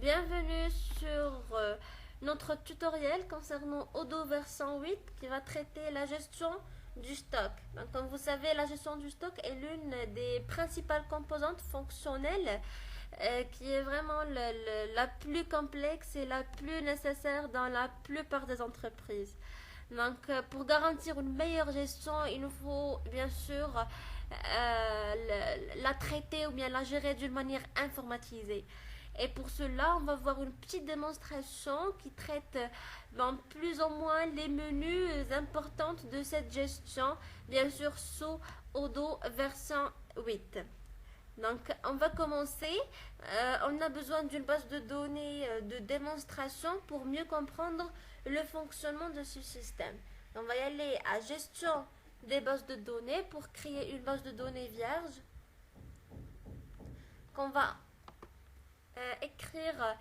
Bienvenue sur notre tutoriel concernant Odoo version 8 qui va traiter la gestion du stock. Donc, comme vous savez, la gestion du stock est l'une des principales composantes fonctionnelles qui est vraiment la plus complexe et la plus nécessaire dans la plupart des entreprises. Donc, pour garantir une meilleure gestion, il nous faut bien sûr la traiter ou bien la gérer d'une manière informatisée. Et pour cela, on va voir une petite démonstration qui traite plus ou moins les menus importantes de cette gestion, bien sûr sous Odoo version 8. Donc, on va commencer. On a besoin d'une base de données de démonstration pour mieux comprendre le fonctionnement de ce système. On va y aller à gestion des bases de données pour créer une base de données vierge qu'on va écrire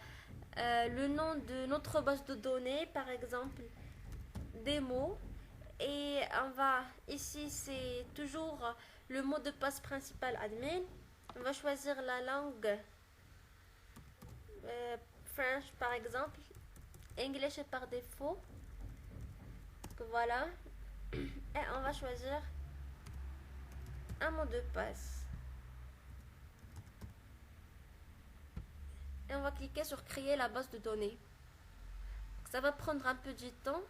le nom de notre base de données, par exemple démo, et on va ici c'est toujours le mot de passe principal admin. On va choisir la langue French par exemple, English est par défaut. Donc voilà, et on va choisir un mot de passe. Et on va cliquer sur créer la base de données. Ça va prendre un peu du temps.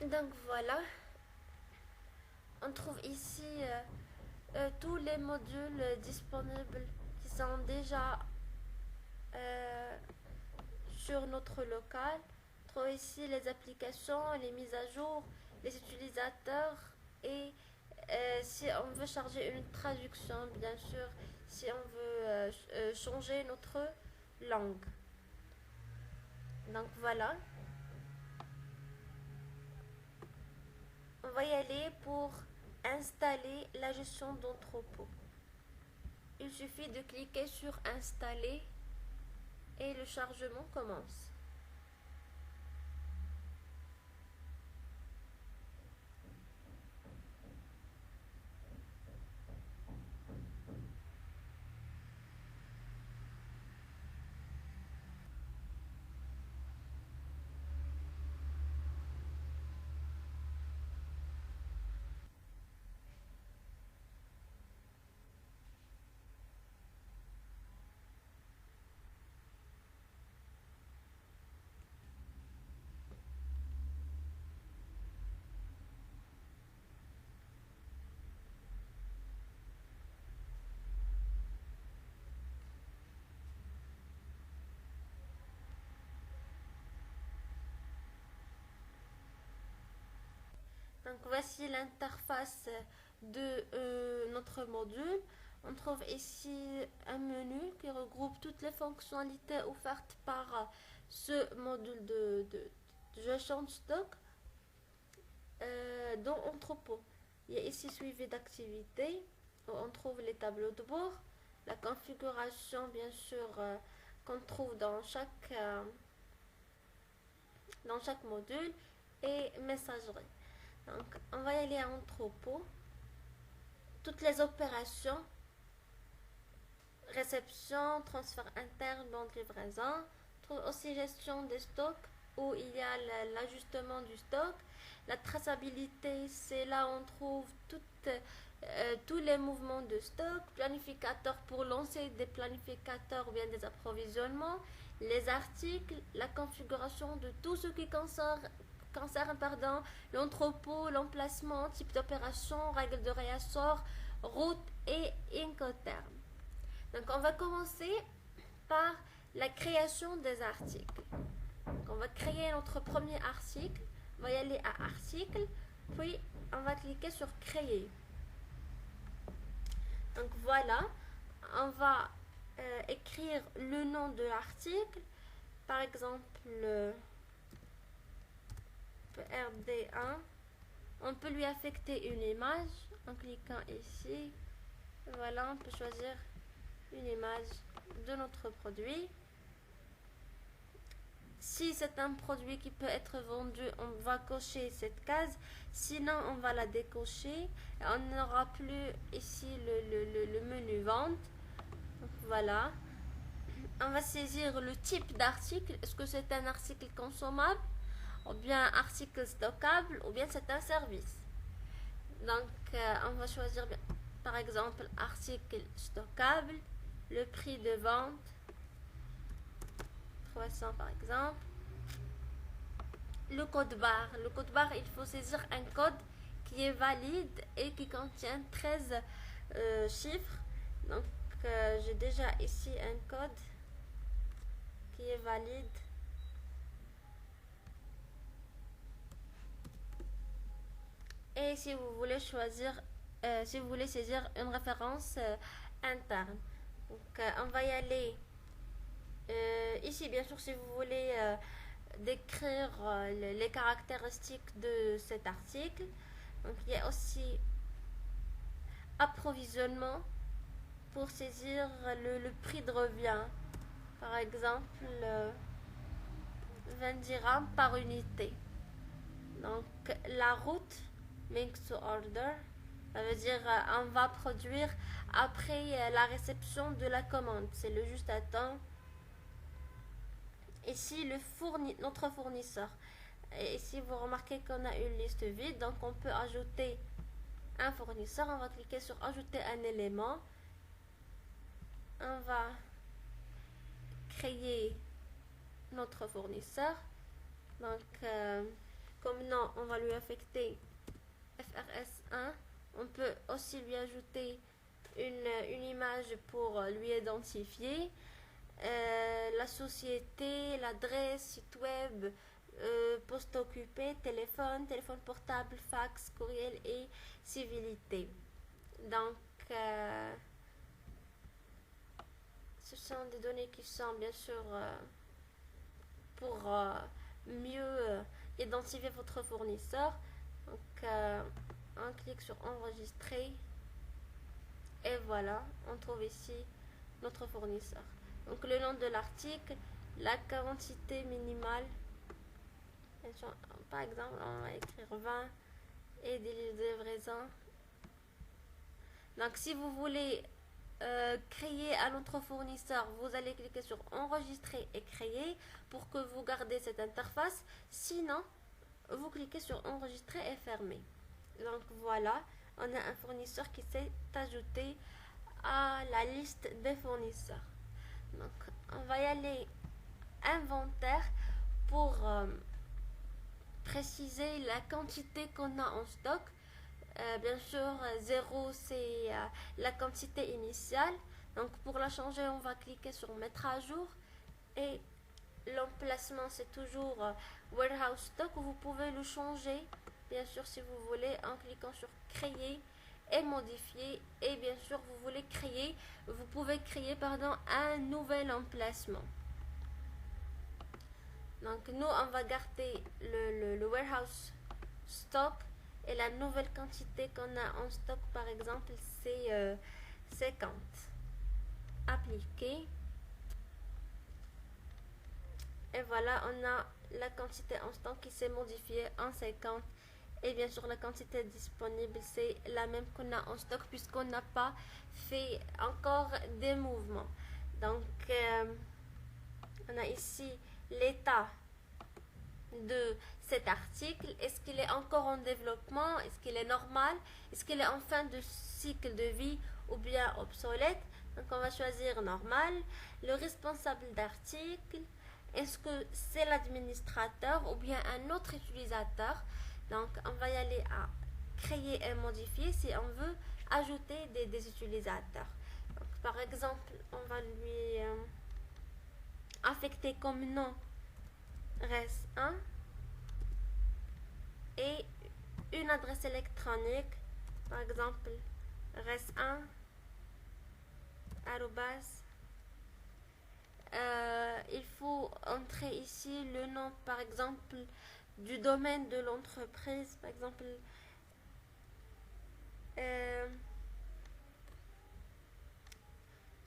Donc voilà, on trouve ici tous les modules disponibles qui sont déjà sur notre local. On trouve ici les applications, les mises à jour, les utilisateurs et si on veut charger une traduction, bien sûr, si on veut changer notre langue. Donc voilà. On va y aller pour installer la gestion d'entrepôt. Il suffit de cliquer sur installer et le chargement commence. Donc voici l'interface de notre module. On trouve ici un menu qui regroupe toutes les fonctionnalités offertes par ce module de gestion de stock dans entrepôt. Il y a ici suivi d'activités où on trouve les tableaux de bord, la configuration bien sûr qu'on trouve dans chaque module et messagerie. Donc, on va y aller à entrepôt. Toutes les opérations, réception, transfert interne, banque livraison. On trouve aussi gestion des stocks où il y a l'ajustement du stock. La traçabilité, c'est là où on trouve tous les mouvements de stock. Planificateur pour lancer des planificateurs ou bien des approvisionnements. Les articles, la configuration de tout ce qui concerne l'entrepôt, l'emplacement, type d'opération, règles de réassort, route et Incoterm. Donc on va commencer par la création des articles. Donc, on va créer notre premier article. On va y aller à article. l'article, puis on va cliquer sur créer. Donc voilà, on va écrire le nom de l'article, par exemple RD1. On peut lui affecter une image en cliquant ici. Voilà, on peut choisir une image de notre produit. Si c'est un produit qui peut être vendu, on va cocher cette case. Sinon, on va la décocher. On n'aura plus ici le menu vente. Donc, voilà. On va saisir le type d'article. Est-ce que c'est un article consommable, ou bien article stockable, ou bien c'est un service. Donc, on va choisir par exemple article stockable, le prix de vente 300 par exemple. Le code barre, il faut saisir un code qui est valide et qui contient 13 chiffres. Donc j'ai déjà ici un code qui est valide. Et si vous voulez si vous voulez saisir une référence interne, donc on va y aller ici. Bien sûr, si vous voulez décrire les caractéristiques de cet article, donc il y a aussi approvisionnement pour saisir le prix de revient, par exemple 20 dirhams par unité. Donc la route, make to order, ça veut dire on va produire après la réception de la commande, c'est le juste à temps. Ici notre fournisseur, et ici vous remarquez qu'on a une liste vide, donc on peut ajouter un fournisseur. On va cliquer sur ajouter un élément, on va créer notre fournisseur. Donc comme nom, on va lui affecter FRS1. On peut aussi lui ajouter une image pour lui identifier. La société, l'adresse, site web, poste occupé, téléphone portable, fax, courriel et civilité. Donc ce sont des données qui sont bien sûr pour mieux identifier votre fournisseur. Donc on clique sur enregistrer et voilà, on trouve ici notre fournisseur. Donc le nom de l'article, la quantité minimale, par exemple on va écrire 20 et des livraisons. Donc si vous voulez créer un autre fournisseur, vous allez cliquer sur enregistrer et créer pour que vous gardez cette interface. Sinon, vous cliquez sur enregistrer et fermer. Donc voilà, on a un fournisseur qui s'est ajouté à la liste des fournisseurs. Donc on va y aller inventaire pour préciser la quantité qu'on a en stock. Bien sûr 0 c'est la quantité initiale. Donc pour la changer, on va cliquer sur mettre à jour, et l'emplacement c'est toujours warehouse stock. Vous pouvez le changer bien sûr si vous voulez en cliquant sur créer et modifier. Et bien sûr vous pouvez créer un nouvel emplacement. Donc nous on va garder le warehouse stock, et la nouvelle quantité qu'on a en stock par exemple c'est 50. Appliquer, et voilà, on a la quantité en stock qui s'est modifiée en 50. Et bien sûr la quantité disponible c'est la même qu'on a en stock, puisqu'on n'a pas fait encore des mouvements. Donc on a ici l'état de cet article. Est-ce qu'il est encore en développement, est-ce qu'il est normal, est-ce qu'il est en fin de cycle de vie ou bien obsolète. Donc on va choisir normal. Le responsable d'article, est-ce que c'est l'administrateur ou bien un autre utilisateur. Donc on va y aller à créer et modifier si on veut ajouter des utilisateurs. Donc, par exemple on va lui affecter comme nom res1 et une adresse électronique, par exemple res1 arrobas. Il faut entrer ici le nom, par exemple, du domaine de l'entreprise, par exemple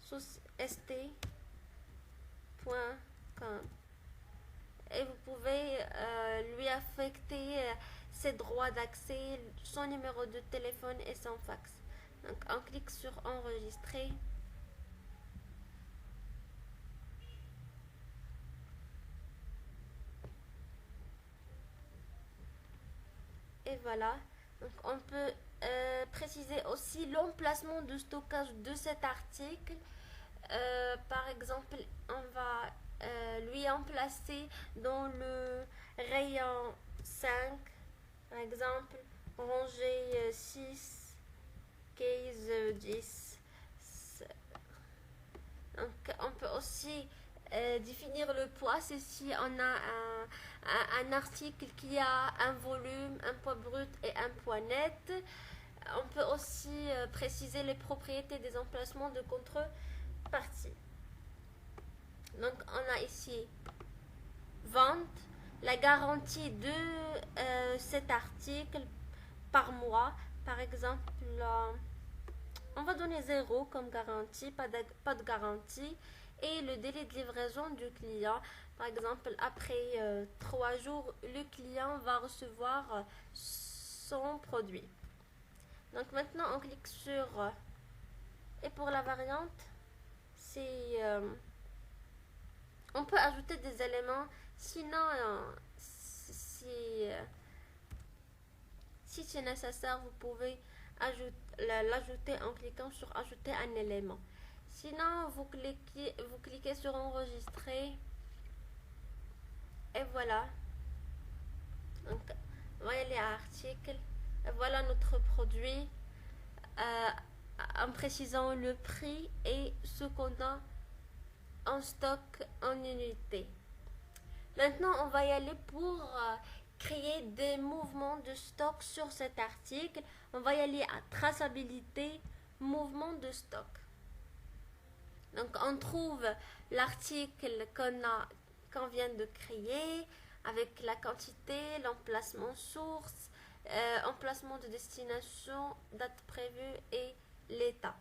st.com, et vous pouvez lui affecter ses droits d'accès, son numéro de téléphone et son fax. Donc on clique sur enregistrer. Et voilà. Donc on peut préciser aussi l'emplacement de stockage de cet article. Par exemple, on va lui emplacer dans le rayon 5, par exemple, rangée 6, case 10. Donc, on peut aussi définir le poids, c'est si on a un article qui a un volume, un poids brut et un poids net. On peut aussi préciser les propriétés des emplacements de contrepartie. Donc on a ici vente, la garantie de cet article par mois. Par exemple, on va donner 0 comme garantie, pas de garantie. Et le délai de livraison du client. Par exemple, après 3 jours, le client va recevoir son produit. Donc maintenant, on clique sur et pour la variante, c'est on peut ajouter des éléments. Sinon, si c'est nécessaire, vous pouvez l'ajouter en cliquant sur ajouter un élément. Sinon, vous cliquez sur enregistrer et voilà. Donc, on va y aller à article. Et voilà notre produit en précisant le prix et ce qu'on a en stock en unité. Maintenant, on va y aller pour créer des mouvements de stock sur cet article. On va y aller à traçabilité, mouvement de stock. Donc on trouve l'article qu'on vient de créer avec la quantité, l'emplacement source, emplacement de destination, date prévue et l'état.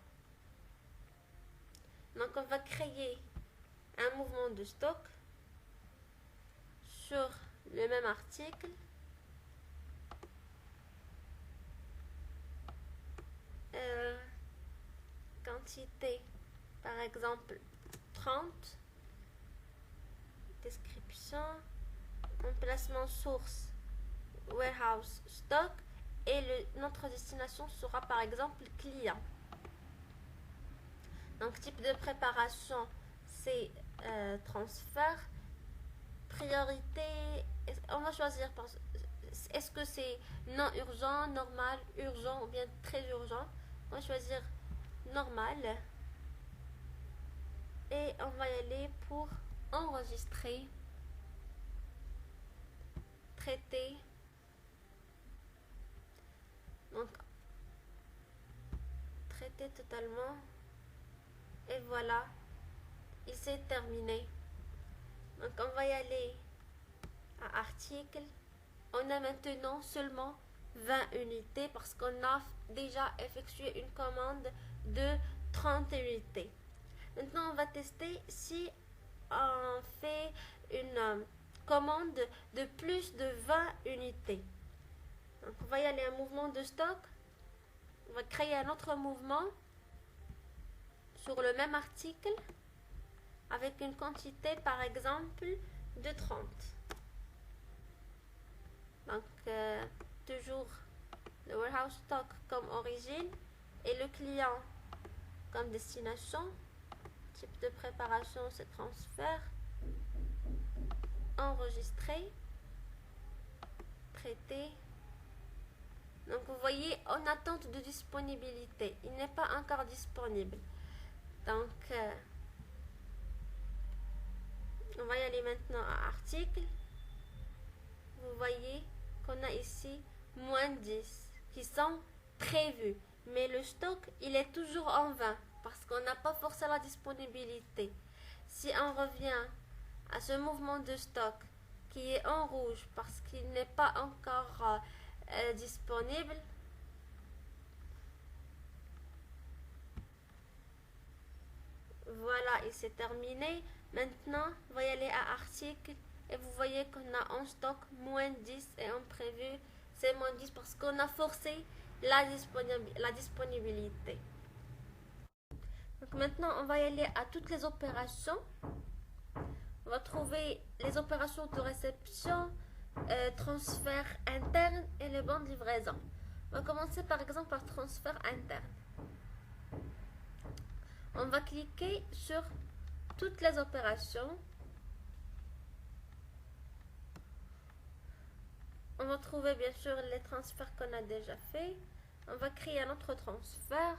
Donc on va créer un mouvement de stock sur le même article. Quantité, par exemple 30, description, emplacement source, warehouse, stock, et notre destination sera par exemple client. Donc type de préparation, c'est transfert. Priorité, on va choisir, est-ce que c'est non urgent, normal, urgent ou bien très urgent. On va choisir normal et on va y aller pour enregistrer, traiter. Donc traiter totalement et voilà, il s'est terminé. Donc on va y aller à article. On a maintenant seulement 20 unités parce qu'on a déjà effectué une commande de 30 unités. Maintenant on va tester si on fait une commande de plus de 20 unités. Donc on va y aller à un mouvement de stock. On va créer un autre mouvement sur le même article avec une quantité par exemple de 30. Donc toujours le warehouse stock comme origine et le client comme destination. Type de préparation, c'est transfert. Enregistrer, traiter. Donc vous voyez, en attente de disponibilité, il n'est pas encore disponible. Donc on va y aller maintenant à article. Vous voyez qu'on a ici moins 10 qui sont prévus. Mais le stock, il est toujours en 20 parce qu'on n'a pas forcé la disponibilité. Si on revient à ce mouvement de stock qui est en rouge parce qu'il n'est pas encore disponible, voilà, il s'est terminé. Maintenant, on va y aller à article et vous voyez qu'on a en stock moins 10 et en prévu c'est moins 10 parce qu'on a forcé la disponibilité. Donc maintenant, on va y aller à toutes les opérations. On va trouver les opérations de réception, transfert interne et les bons de livraison. On va commencer par exemple par transfert interne. On va cliquer sur toutes les opérations. On va trouver bien sûr les transferts qu'on a déjà fait. On va créer un autre transfert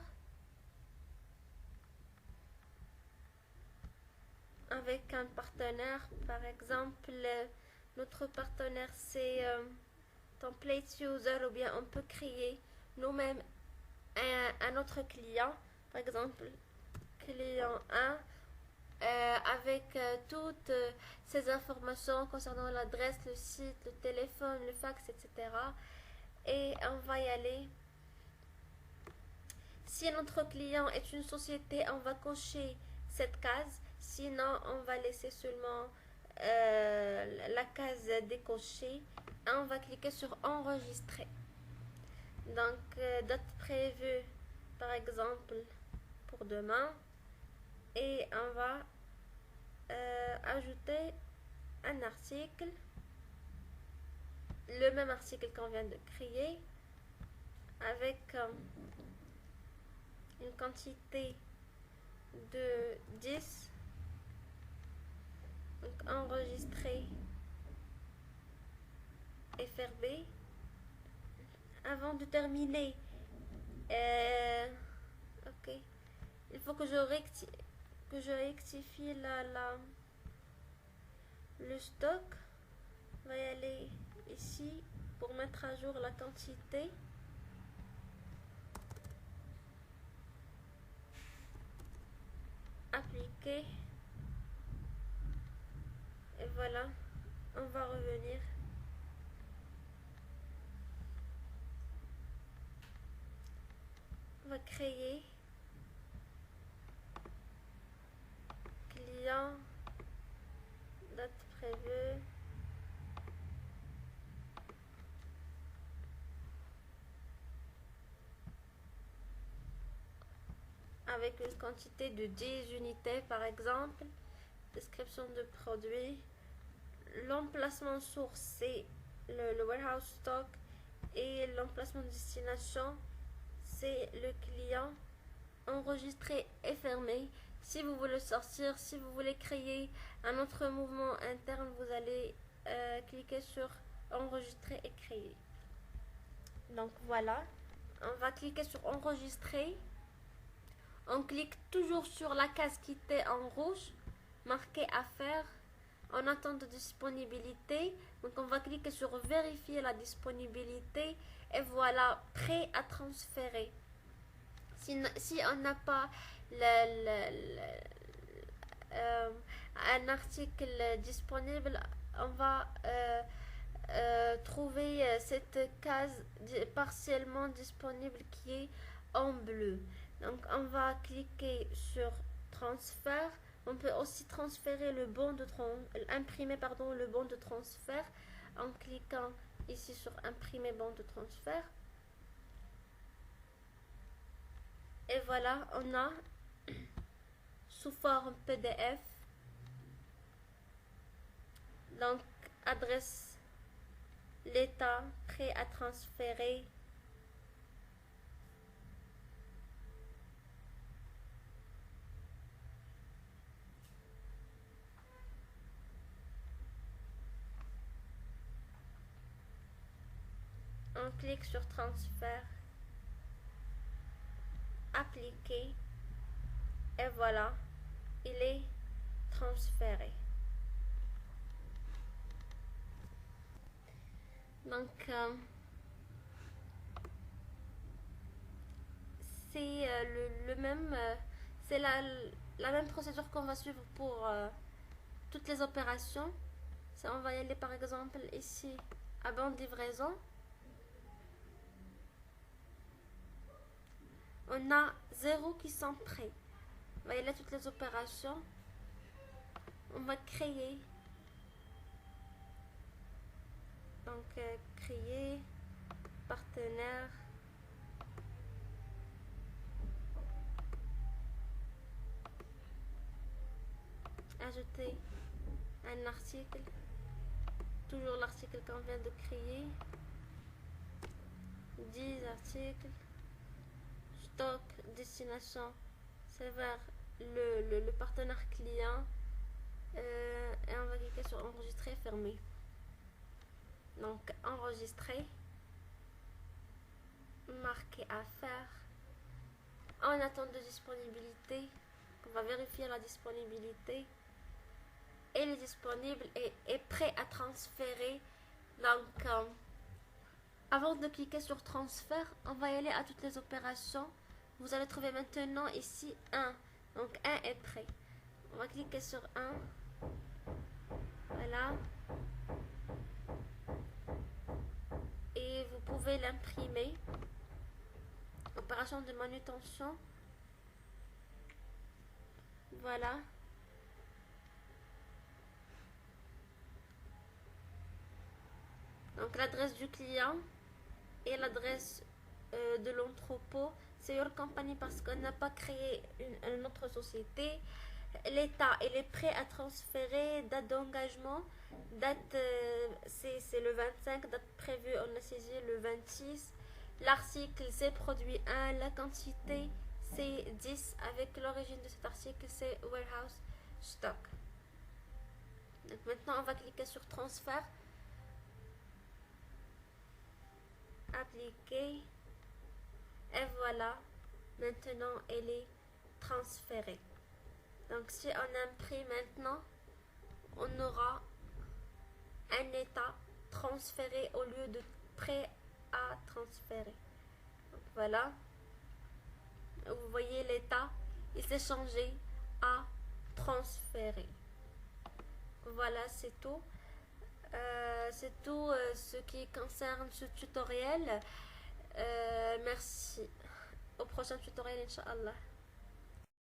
avec un partenaire. Par exemple, notre partenaire c'est Template User, ou bien on peut créer nous-mêmes un autre client. Par exemple, client 1 avec toutes ces informations concernant l'adresse, le site, le téléphone, le fax, etc. Et on va y aller. Si notre client est une société, on va cocher cette case. Sinon, on va laisser seulement la case décochée. Et on va cliquer sur enregistrer. Donc, date prévue, par exemple, pour demain. Et on va ajouter un article, le même article qu'on vient de créer, avec une quantité de 10. Donc enregistrer FRB. Avant de terminer, ok, il faut que je rectifie le stock. On va y aller ici pour mettre à jour la quantité. Appliquer. Et voilà, on va revenir. On va créer client, date prévue, avec une quantité de 10 unités par exemple. Description de produit. L'emplacement source c'est le warehouse stock et l'emplacement destination c'est le client. Enregistrer et fermer. Si vous voulez sortir, si vous voulez créer un autre mouvement interne, vous allez cliquer sur enregistrer et créer. Donc voilà, on va cliquer sur enregistrer. On clique toujours sur la case qui était en rouge, marqué à faire, en attente de disponibilité. Donc on va cliquer sur vérifier la disponibilité et voilà, prêt à transférer. Si on n'a pas un article disponible, on va trouver cette case partiellement disponible qui est en bleu. Donc on va cliquer sur transfert. On peut aussi transférer le bon de imprimer le bon de transfert en cliquant ici sur imprimer bon de transfert. Et voilà, on a sous forme PDF. Donc, adresse l'État, prêt à transférer. On clique sur transfert. Appliquer et voilà, il est transféré. Donc même, c'est la même procédure qu'on va suivre pour toutes les opérations. Ça, on va y aller par exemple ici à bon de livraison. On a 0 qui sont prêts. On va y aller à toutes les opérations. On va créer. Donc, créer, partenaire. Ajouter un article. Toujours l'article qu'on vient de créer. 10 articles. Stock, destination, c'est vers le partenaire client. Et on va cliquer sur enregistrer, fermer. Donc enregistrer, marquer à faire. En attente de disponibilité, on va vérifier la disponibilité. Il est disponible et est prêt à transférer. Donc avant de cliquer sur transfert, on va y aller à toutes les opérations. Vous allez trouver maintenant ici 1. Donc 1 est prêt. On va cliquer sur 1. Voilà. Et vous pouvez l'imprimer. Opération de manutention. Voilà. Donc l'adresse du client et l'adresse de l'entrepôt. C'est Your Company parce qu'on n'a pas créé une autre société. L'État, il est prêt à transférer. Date d'engagement, date c'est le 25, date prévue, on a saisi le 26. L'article c'est produit 1, la quantité c'est 10, avec l'origine de cet article c'est warehouse stock. Donc maintenant on va cliquer sur transfert, appliquer, et voilà, maintenant elle est transférée. Donc si on imprime maintenant, on aura un état transféré au lieu de prêt à transférer. Donc voilà, vous voyez l'état, il s'est changé à transféré. Voilà, c'est tout. C'est tout ce qui concerne ce tutoriel. Merci. Au prochain tutoriel, Inch'Allah.